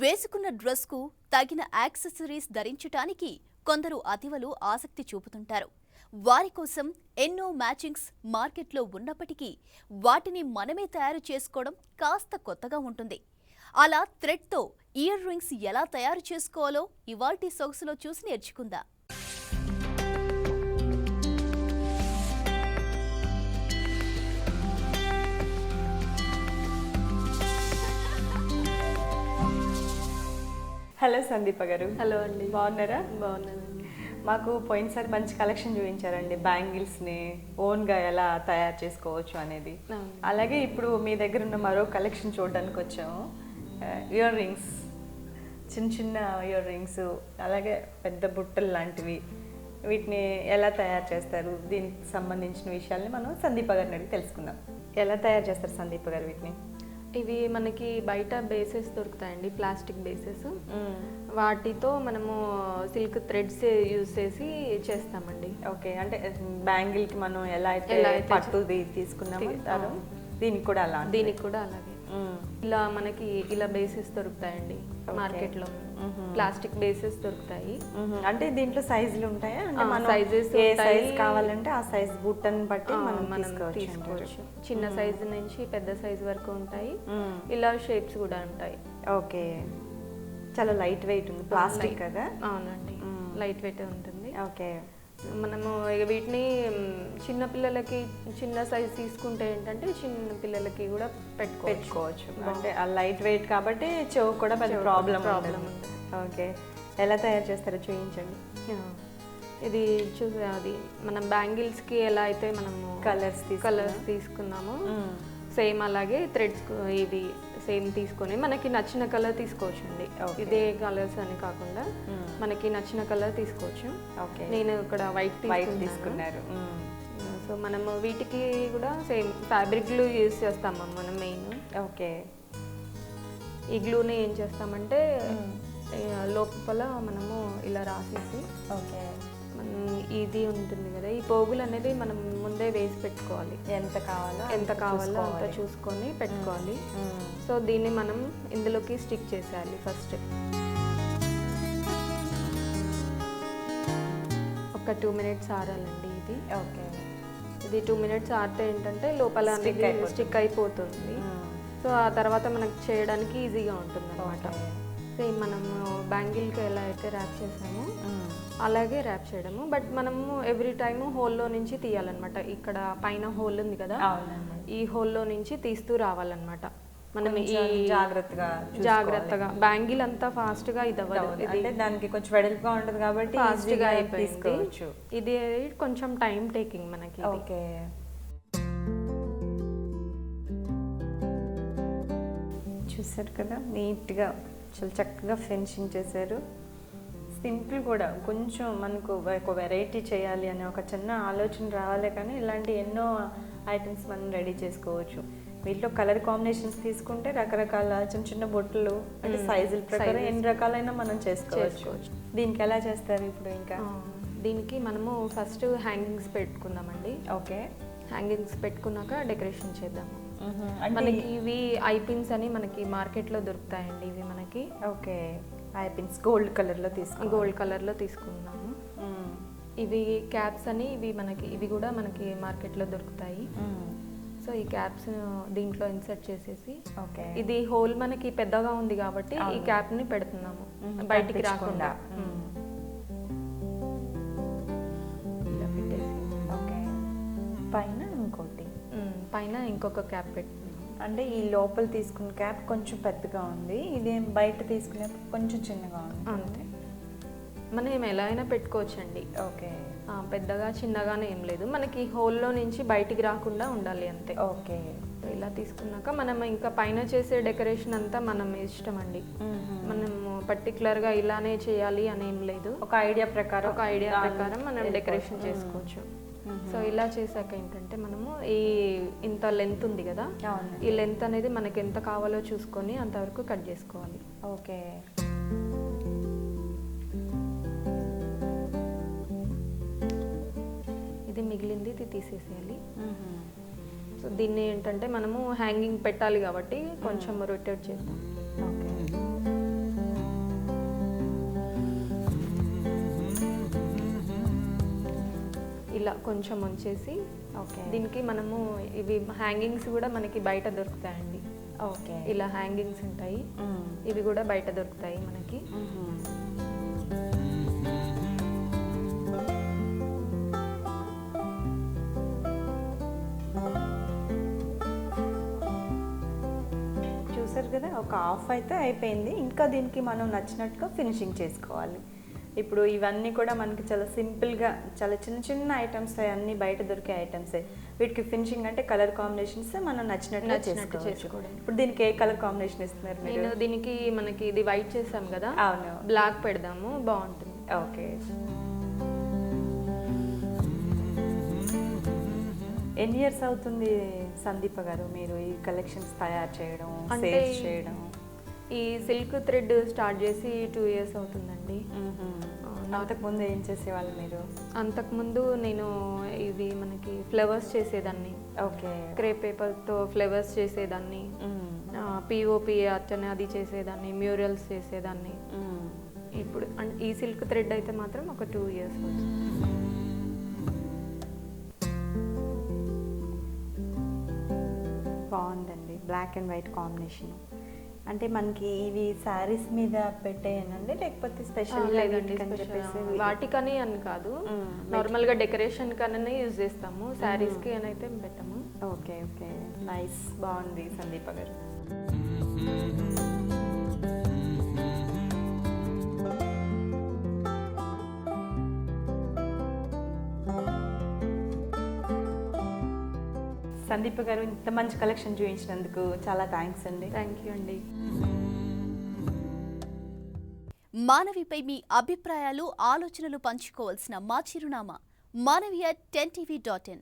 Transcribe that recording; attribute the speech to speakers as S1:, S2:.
S1: వేసుకున్న డ్రెస్కు తగిన యాక్సెసరీస్ ధరించటానికి కొందరు అతివలు ఆసక్తి చూపుతుంటారు. వారి కోసం ఎన్నో మ్యాచింగ్స్ మార్కెట్లో ఉన్నప్పటికీ వాటిని మనమే తయారు చేసుకోవడం కాస్త కొత్తగా ఉంటుంది. అలా థ్రెడ్తో ఇయర్ రింగ్స్ ఎలా తయారు చేసుకోవాలో ఇవాల్టి సొగసులో చూసి నేర్చుకుందాం.
S2: హలో సందీప గారు.
S3: హలో అండి.
S2: బాగున్నారా?
S3: బాగున్నానండి.
S2: మాకు పోయినసారి మంచి కలెక్షన్ చూపించారండి, బ్యాంగిల్స్ని ఓన్గా ఎలా తయారు చేసుకోవచ్చు అనేది. అలాగే ఇప్పుడు మీ దగ్గర ఉన్న మరో కలెక్షన్ చూడడానికి వచ్చాము. ఇయర్ రింగ్స్, చిన్న చిన్న ఇయర్ రింగ్స్, అలాగే పెద్ద బుట్టలు లాంటివి, వీటిని ఎలా తయారు చేస్తారు, దీనికి సంబంధించిన విషయాల్ని మనం సందీప గారిని అడిగి తెలుసుకుందాం. ఎలా తయారు చేస్తారు సందీప గారు వీటిని?
S3: ఇవి మనకి బయట బేసెస్ దొరుకుతాయండి, ప్లాస్టిక్ బేసెస్. వాటితో మనము సిల్క్ థ్రెడ్స్ యూజ్ చేసి చేస్తామండి.
S2: ఓకే, అంటే బ్యాంగిల్కి మనం ఎలా అయితే పట్టుది తీసుకున్నామో దీనికి కూడా
S3: అలాగే ఇలా మనకి ఇలా బేసెస్ దొరుకుతాయండి మార్కెట్లో. ప్లాస్టిక్ బేసెస్ దొరుకుతాయి.
S2: అంటే దీంట్లో సైజులు ఉంటాయా? అంటే మన సైజెస్ ఏ సైజ్ కావాలంటే ఆ సైజ్ బుట్టని బట్టి మనం తీసుకోవచ్చు.
S3: చిన్న సైజు నుంచి పెద్ద సైజు వరకు ఉంటాయి. ఇలా షేప్స్ కూడా ఉంటాయి.
S2: ఓకే, చాలా లైట్ వెయిట్ ఉంది, ప్లాస్టిక్ కదా?
S3: అవునండి, లైట్ వెయిట్ ఉంటుంది.
S2: ఓకే,
S3: మనము వీటిని చిన్న పిల్లలకి చిన్న సైజ్ తీసుకుంటే ఏంటంటే చిన్న పిల్లలకి కూడా పెట్టుకోవచ్చు.
S2: అంటే ఆ లైట్ వెయిట్ కాబట్టి చెవు కూడా పెద్ద ప్రాబ్లం ఉంది. ఓకే, ఎలా తయారు చేస్తారో చూపించండి.
S3: ఇది చూసే అది మనం బ్యాంగిల్స్కి ఎలా అయితే మనము కలర్స్ తీసుకున్నామో సేమ్ అలాగే థ్రెడ్స్ ఇది సేమ్ తీసుకొని మనకి నచ్చిన కలర్ తీసుకోవచ్చు అండి. ఇదే కలర్స్ అని కాకుండా మనకి నచ్చిన కలర్ తీసుకోవచ్చు. నేను ఇక్కడ వైట్
S2: తీసుకున్నారు.
S3: సో మనము వీటికి కూడా సేమ్ ఫ్యాబ్రిక్ గ్లూ యూజ్ చేస్తాము మనం మెయిన్.
S2: ఓకే,
S3: ఈ గ్లూని ఏం చేస్తామంటే లోపల మనము ఇలా రాసేసి,
S2: ఓకే,
S3: ఇది ఉంటుంది కదా, ఈ పోగులు అనేది మనం ముందే వేసి పెట్టుకోవాలి.
S2: ఎంత కావాలో
S3: అంత చూసుకొని పెట్టుకోవాలి. సో దీన్ని మనం ఇందులోకి స్టిక్ చేసేయాలి. ఫస్ట్ ఒక 2 minutes ఆరాలండి ఇది.
S2: ఓకే,
S3: ఇది 2 minutes ఆరితే ఏంటంటే లోపల స్టిక్ అయిపోతుంది. సో ఆ తర్వాత మనకు చేయడానికి ఈజీగా ఉంటుంది అనమాట. సేమ్ మనము బ్యాంగిల్కి ఎలా అయితే ర్యాప్ చేసామో అలాగే ర్యాప్ చేయడము. బట్ మనము ఎవ్రీ టైము హోల్లో నుంచి తీయాలన్నమాట. ఇక్కడ పైన హోల్ ఉంది కదా, ఈ హోల్లో నుంచి తీస్తూ రావాలన్నమాట. మనం జాగ్రత్తగా బ్యాంగిల్ అంతా ఫాస్ట్గా ఇది అవ్వదు,
S2: అంటే దానికి కొంచెం వెడల్పుగా ఉంటుంది కాబట్టి
S3: ఫాస్ట్గా అయిపోయింది. ఇది కొంచెం టైం టేకింగ్ మనకి.
S2: ఓకే, చూసారు కదా, నీట్గా చాలా చక్కగా ఫినిషింగ్ చేశారు. సింపుల్ కూడా, కొంచెం మనకు ఒక వెరైటీ చేయాలి అనే ఒక చిన్న ఆలోచన రావాలి, కానీ ఇలాంటి ఎన్నో ఐటమ్స్ మనం రెడీ చేసుకోవచ్చు. వీటిలో కలర్ కాంబినేషన్స్ తీసుకుంటే రకరకాల చిన్న చిన్న బొట్టలు, అంటే సైజుల ప్రకారం ఎన్ని రకాలైనా మనం చేసుకోవచ్చు. దీనికి ఎలా చేస్తారు ఇప్పుడు? ఇంకా
S3: దీనికి మనము ఫస్ట్ హ్యాంగింగ్స్ పెట్టుకుందామండి.
S2: ఓకే,
S3: హ్యాంగింగ్స్ పెట్టుకున్నాక డెకరేషన్ చేద్దాము. మనకి ఇవి ఐపిన్స్ అని మనకి మార్కెట్లో దొరుకుతాయండి. ఇవి మనకి
S2: ఓకే, ఐపిన్స్ గోల్డ్ కలర్లో
S3: తీసుకున్నాము. ఇవి క్యాప్స్ అని ఇవి కూడా మనకి మార్కెట్లో దొరుకుతాయి. సో ఈ క్యాప్స్ దీంట్లో ఇన్సర్ట్ చేసేసి, ఇది హోల్ మనకి పెద్దగా ఉంది కాబట్టి ఈ క్యాప్ని పెడుతున్నాము బయటికి రాకుండా. పైన ఇంకొక క్యాప్ పెట్టుకున్నాం.
S2: అంటే ఈ లోపల తీసుకున్న క్యాప్ కొంచెం పెద్దగా ఉంది, ఇదేం బయట తీసుకునే కొంచెం చిన్నగా ఉంది.
S3: అంతే, మనం ఎలా అయినా పెట్టుకోవచ్చండి.
S2: ఓకే,
S3: పెద్దగా చిన్నగానే ఏం లేదు, మనకి హోల్లో నుంచి బయటికి రాకుండా ఉండాలి అంతే.
S2: ఓకే,
S3: ఇలా తీసుకున్నాక మనం ఇంకా పైన చేసే డెకరేషన్ అంతా మనం ఇష్టం అండి. మనము పర్టికులర్గా ఇలానే చేయాలి అని ఏం లేదు, ఒక ఐడియా ప్రకారం మనం డెకరేషన్ చేసుకోవచ్చు. సో ఇలా చేశాక ఏంటంటే మనము ఇంత లెంత్ ఉంది కదా, ఈ లెంత్ అనేది మనకి ఎంత కావాలో చూసుకొని అంతవరకు కట్ చేసుకోవాలి.
S2: ఓకే,
S3: ఇది మిగిలింది తీసేసేయాలి. సో దీన్ని ఏంటంటే మనము హ్యాంగింగ్ పెట్టాలి కాబట్టి కొంచెం రొటేట్ చేద్దాం.
S2: ఓకే,
S3: ఇలా కొంచెం ఉంచేసి
S2: ఓకే
S3: దీనికి మనము ఇవి హ్యాంగింగ్స్ కూడా మనకి బయట దొరుకుతాయండి.
S2: ఓకే
S3: ఇలా హ్యాంగింగ్స్ ఉంటాయి, ఇవి కూడా బయట దొరుకుతాయి మనకి.
S2: చూసారు కదా, ఒక హాఫ్ అయితే అయిపోయింది. ఇంకా దీనికి మనం నచ్చినట్టుగా ఫినిషింగ్ చేసుకోవాలి. ఇప్పుడు ఇవన్నీ కూడా మనకి చాలా సింపుల్గా, చాలా చిన్న చిన్న ఐటమ్స్, అన్నీ బయట దొరికే ఐటమ్సే. వీటికి ఫినిషింగ్ అంటే కలర్ కాంబినేషన్స్ మనం నచ్చినట్టు చేసుకోవడం. ఇప్పుడు దీనికి ఏ కలర్ కాంబినేషన్ ఇస్తున్నారు మీరు?
S3: నేను దీనికి మనకి ఇది వైట్ చేసాం కదా,
S2: అవును,
S3: బ్లాక్ పెడదాము, బాగుంటుంది.
S2: ఓకే. ఎన్ని ఇయర్స్ అవుతుంది సందీప గారు మీరు ఈ కలెక్షన్స్ తయారు చేయడం,
S3: అంటే
S2: సేల్స్ చేయడం?
S3: ఈ సిల్క్ థ్రెడ్ స్టార్ట్ చేసి 2 years అవుతుందండి.
S2: అంతకుముందు ఏం చేసేవాళ్ళు మీరు?
S3: అంతకుముందు నేను ఇవి మనకి ఫ్లవర్స్ చేసేదాన్ని.
S2: ఓకే.
S3: క్రేప్ పేపర్తో ఫ్లవర్స్ చేసేదాన్ని, పిఓపి అట్టనే అది చేసేదాన్ని, మ్యూరల్స్ చేసేదాన్ని. ఇప్పుడు ఈ సిల్క్ థ్రెడ్ అయితే మాత్రం ఒక 2 years అవుతుంది.
S2: బాగుందండి, బ్లాక్ అండ్ వైట్ కాంబినేషన్. అంటే మనకి ఇవి శారీస్ మీద పెట్టేయనండి, లేకపోతే స్పెషల్?
S3: లేదండి, వాటికని అని కాదు, నార్మల్గా డెకరేషన్ కనే యూజ్ చేస్తాము, శారీస్కి అని అయితే పెట్టాము.
S2: ఓకే ఓకే, నైస్, బాగుంది సందీప గారు. సందీప గారు, ఇంత మంచి కలెక్షన్ చూపించినందుకు చాలా థ్యాంక్స్ అండి.
S3: థ్యాంక్ యూ అండి.
S1: మానవిపై మీ అభిప్రాయాలు, ఆలోచనలు పంచుకోవాల్సిన మా చిరునామా మానవీయ10tv.in.